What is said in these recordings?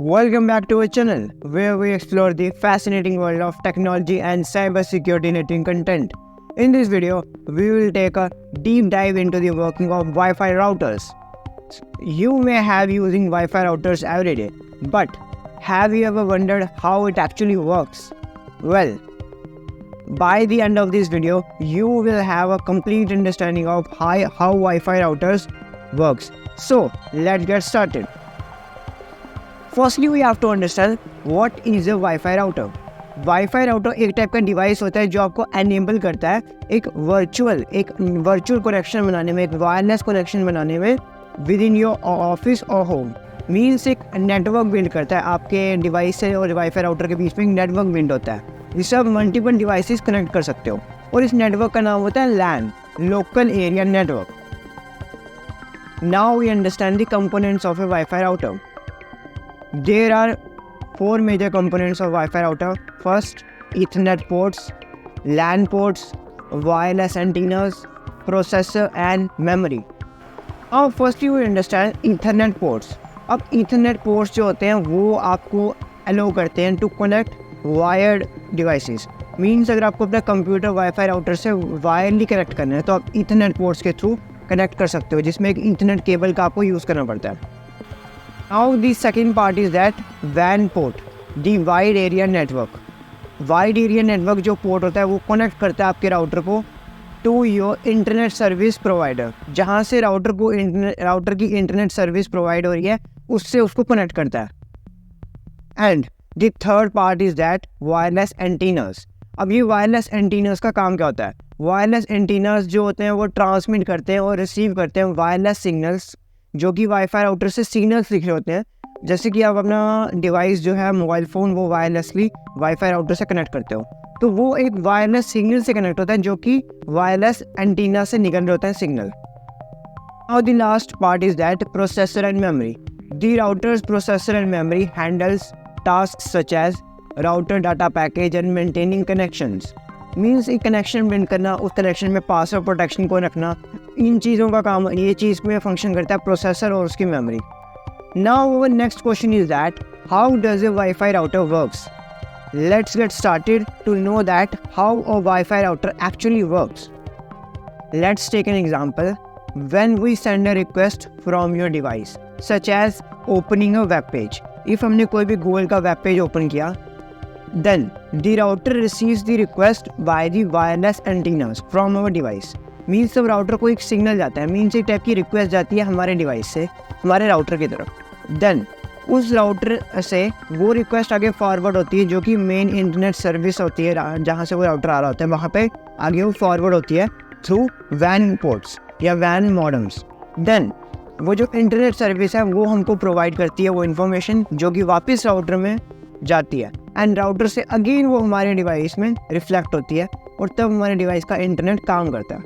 Welcome back to our channel, where we explore the fascinating world of technology and cybersecurity networking content. In this video, we will take a deep dive into the working of Wi-Fi routers. You may have using Wi-Fi routers every day, but have you ever wondered how it actually works? Well, by the end of this video, you will have a complete understanding of how Wi-Fi routers works. So, let's get started. Firstly, we have to understand what is a Wi-Fi router. Wi-Fi router एक type का device होता है जो आपको enable करता है एक virtual connection बनाने में, एक वायरलेस कनेक्शन बनाने में विद इन योर ऑफिस और होम। मीन्स एक नेटवर्क बिल्ड करता है आपके डिवाइस से और वाईफाई राउटर के बीच में एक नेटवर्क बिल्ड होता है जिससे आप मल्टीपल डिवाइसेस कनेक्ट कर सकते हो, और इस नेटवर्क का नाम होता है LAN, local area network. Now we understand the components of a wifi router. There are four major components of Wi-Fi router. First, Ethernet ports, LAN ports, wireless antennas, processor and memory. Now, firstly we understand Ethernet ports. अब Ethernet ports जो होते हैं वो आपको allow करते हैं to connect wired devices. Means अगर आपको अपना कंप्यूटर Wi-Fi router से वायरली कनेक्ट करना है तो आप Ethernet ports के थ्रू कनेक्ट कर सकते हो, जिसमें एक Ethernet केबल का आपको यूज़ करना पड़ता है. Now the second part is that WAN port, the wide area network. Wide area network जो पोर्ट होता है वो कनेक्ट करता है आपके राउटर को to your internet service provider. जहाँ से राउटर की इंटरनेट सर्विस प्रोवाइड हो रही है उससे उसको कनेक्ट करता है. And the third part is that wireless antennas. अब ये वायरलेस एंटीनास का काम क्या होता है? वायरलेस एंटीनास जो होते हैं वो ट्रांसमिट करते हैं और रिसीव करते हैं वायरलेस सिग्नल्स जो कि वाईफाई राउटर से सिग्नल्स लिख रहे होते हैं. जैसे कि आप अपना डिवाइस जो है मोबाइल फ़ोन वो वायरलेसली वाईफाई राउटर से कनेक्ट करते हो तो वो एक वायरलेस सिग्नल से कनेक्ट होता है जो कि वायरलेस एंटीना से निकल रहे होता है signal. Now the last part is that processor and memory. The router's processor and memory handles task such as router data package and maintaining connections. Means एक कनेक्शन बिल्ड करना, उस कनेक्शन में password protection को रखना, इन चीज़ों का काम ये चीज़ में फंक्शन करता है प्रोसेसर और उसकी memory. Now our next question is that how does a wifi router works. Let's get started to know that how a wifi router actually works. Let's take an example. When we send a request from your device such as opening a web page. If हमने कोई भी Google का web page open किया, then the router receives the request by the wireless antennas from our device. Means जब router को एक signal जाता है, मीन्स एक टाइप की रिक्वेस्ट जाती है हमारे डिवाइस से हमारे राउटर की तरफ. देन उस राउटर से वो रिक्वेस्ट आगे फॉरवर्ड होती है जो कि मेन इंटरनेट सर्विस होती है जहाँ से वो राउटर आ रहा होता है, वहाँ पे आगे वो फॉरवर्ड होती है थ्रू वैन पोर्ट्स या वैन मॉडेम्स. देन वो जो इंटरनेट सर्विस है वो हमको प्रोवाइड करती है वो इन्फॉर्मेशन जो कि वापस राउटर में जाती है, एंड राउटर से अगेन वो हमारे डिवाइस में रिफ्लेक्ट होती है और तब हमारे डिवाइस का इंटरनेट काम करता है.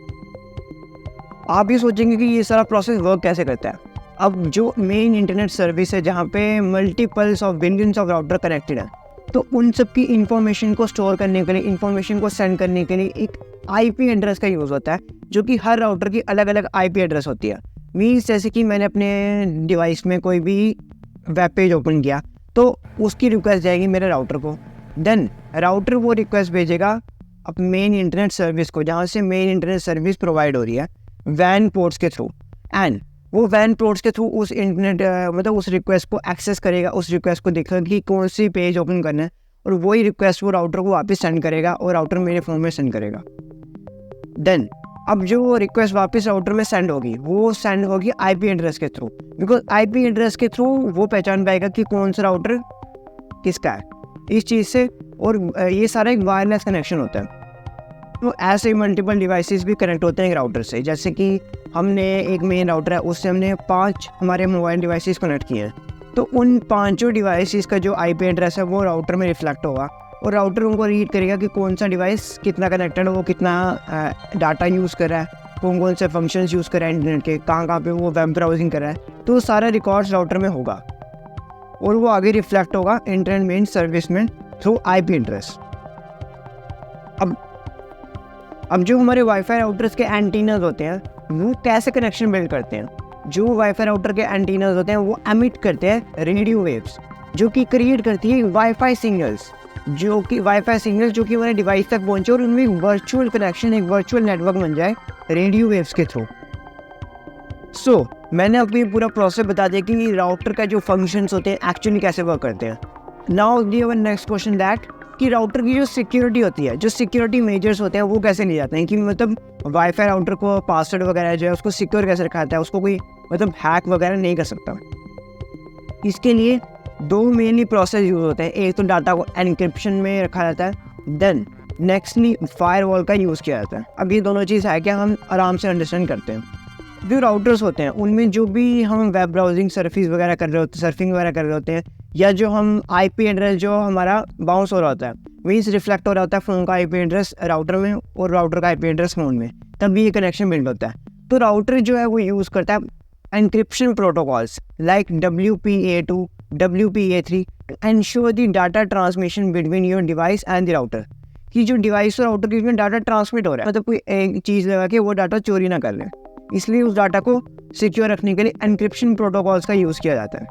आप ये सोचेंगे कि ये सारा प्रोसेस वर्क कैसे करता है. अब जो मेन इंटरनेट सर्विस है जहाँ पे multiples of billions of router connected है, तो उन सब की इंफॉर्मेशन को स्टोर करने के लिए, इंफॉर्मेशन को सेंड करने के लिए एक IP एड्रेस का यूज़ होता है जो कि हर राउटर की अलग अलग IP एड्रेस होती है. मीन्स जैसे कि मैंने अपने डिवाइस में कोई भी वेब पेज ओपन किया तो उसकी रिक्वेस्ट जाएगी मेरे राउटर को. देन राउटर वो रिक्वेस्ट भेजेगा अब मेन इंटरनेट सर्विस को जहाँ से मेन इंटरनेट सर्विस प्रोवाइड हो रही है वैन पोर्ट्स के थ्रू, एंड वो वैन पोर्ट्स के थ्रू उस इंटरनेट मतलब उस रिक्वेस्ट को एक्सेस करेगा, उस रिक्वेस्ट को देखेगा कि कौन सी पेज ओपन करना है और वही रिक्वेस्ट वो राउटर को वापस सेंड करेगा और राउटर मेरे फ़ोन में सेंड करेगा. देन अब जो रिक्वेस्ट वापस राउटर में सेंड होगी वो सेंड होगी IP एड्रेस के थ्रू, बिकॉज IP एड्रेस के थ्रू वो पहचान पाएगा कि कौन सा राउटर किसका है इस चीज़ से, और ये सारा एक वायरलेस कनेक्शन होता है. तो ऐसे ही मल्टीपल डिवाइसेस भी कनेक्ट होते हैं एक राउटर से. जैसे कि हमने एक मेन राउटर है उससे हमने 5 हमारे मोबाइल डिवाइसेस कनेक्ट किए हैं, तो उन 5 डिवाइसेस का जो IP एड्रेस है वो राउटर में रिफ्लेक्ट होगा और राउटर उनको रीड करेगा कि कौन सा डिवाइस कितना कनेक्टेड है, वो कितना डाटा यूज़ कर रहा है, कौन से फंक्शंस यूज़ कर रहा है इंटरनेट के, कहाँ पे वो वेब ब्राउजिंग कर रहा है. तो सारा रिकॉर्ड्स राउटर में होगा और वो आगे रिफ्लेक्ट होगा इंटरनेट मेन सर्विस में थ्रू IP एड्रेस. अब जो हमारे वाईफाई राउटर्स के एंटीनास होते हैं वो कैसे कनेक्शन बिल्ड करते हैं. जो वाईफाई राउटर के एंटीनास होते हैं वो एमिट करते हैं रेडियो वेव्स. जो कि क्रिएट करती है वाईफाई सिग्नल्स, जो कि हमारे डिवाइस तक पहुंचे और उनमें एक वर्चुअल कनेक्शन, एक वर्चुअल नेटवर्क बन जाए रेडियो वेव्स के थ्रू। सो मैंने आपको ये पूरा प्रोसेस बता दिया कि राउटर का जो फंक्शंस होते हैं एक्चुअली कैसे वर्क करते हैं। नाउ नेक्स्ट क्वेश्चन दैट कि राउटर की जो सिक्योरिटी होती है, जो सिक्योरिटी मेजर्स होते हैं वो कैसे लिए जाते हैं, कि मतलब वाईफाई राउटर को पासवर्ड वगैरह जो है उसको सिक्योर कैसे रखा जाता है, उसको कोई मतलब हैक वगैरह नहीं कर सकता। इसके लिए दो मेनली प्रोसेस यूज होते हैं। एक तो डाटा को एनक्रिप्शन में रखा जाता है, देन नेक्स्टली फायरवॉल का यूज़ किया जाता है। अब ये दोनों चीज़ है क्या हम आराम से अंडरस्टैंड करते हैं। जो राउटर्स होते हैं उनमें जो भी हम वेब ब्राउजिंग सर्फिंग वगैरह कर रहे होते हैं या जो हम आईपी एड्रेस जो हमारा बाउंस हो रहा होता है, मीन्स रिफ्लेक्ट हो रहा होता है फ़ोन का आईपी एड्रेस राउटर में और राउटर का आईपी एड्रेस फ़ोन में, तब भी ये कनेक्शन बिल्ड होता है। तो राउटर जो है वो यूज़ करता है encryption protocols like WPA2, WPA3 to ensure the data transmission between your device and the router, कि जो डिवाइस और राउटर के बीच में डाटा ट्रांसमिट हो रहा है, मतलब कोई एक चीज़ लगा के वो डाटा चोरी ना कर ले, इसलिए उस डाटा को सिक्योर रखने के लिए एनक्रिप्शन प्रोटोकॉल्स का यूज़ किया जाता है।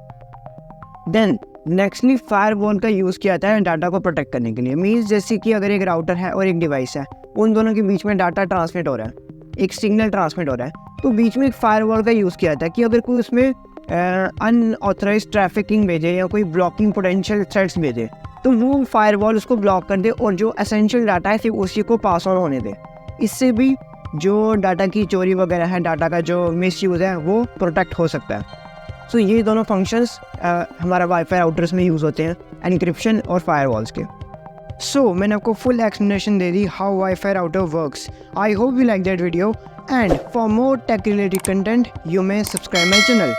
देन नेक्स्टली फायरवॉल का यूज़ किया जाता है डाटा को प्रोटेक्ट करने के लिए। मीन्स जैसे कि अगर एक राउटर है और एक डिवाइस है, उन दोनों के बीच में डाटा ट्रांसमिट हो रहा है, एक सिग्नल ट्रांसमिट हो रहा है, तो बीच में एक फायरवॉल का यूज़ किया जाता है कि अगर कोई उसमें अनऑथराइज्ड ट्रैफिकिंग भेजे या कोई ब्लॉकिंग पोटेंशियल थ्रेड्स भेजे, तो वो फायरवॉल उसको ब्लॉक कर दे और जो एसेंशियल डाटा है सिर्फ उसी को पास ऑन होने दे। इससे भी जो डाटा की चोरी वगैरह है, डाटा का जो मिसयूज़ है वो प्रोटेक्ट हो सकता है। सो ये दोनों फंक्शंस हमारा वाईफाई राउटर्स में यूज़ होते हैं, एनक्रिप्शन और फायरवॉल्स के। सो मैंने आपको full explanation they the how wifi router works. I hope you like that video and for more tech related content you may subscribe my channel.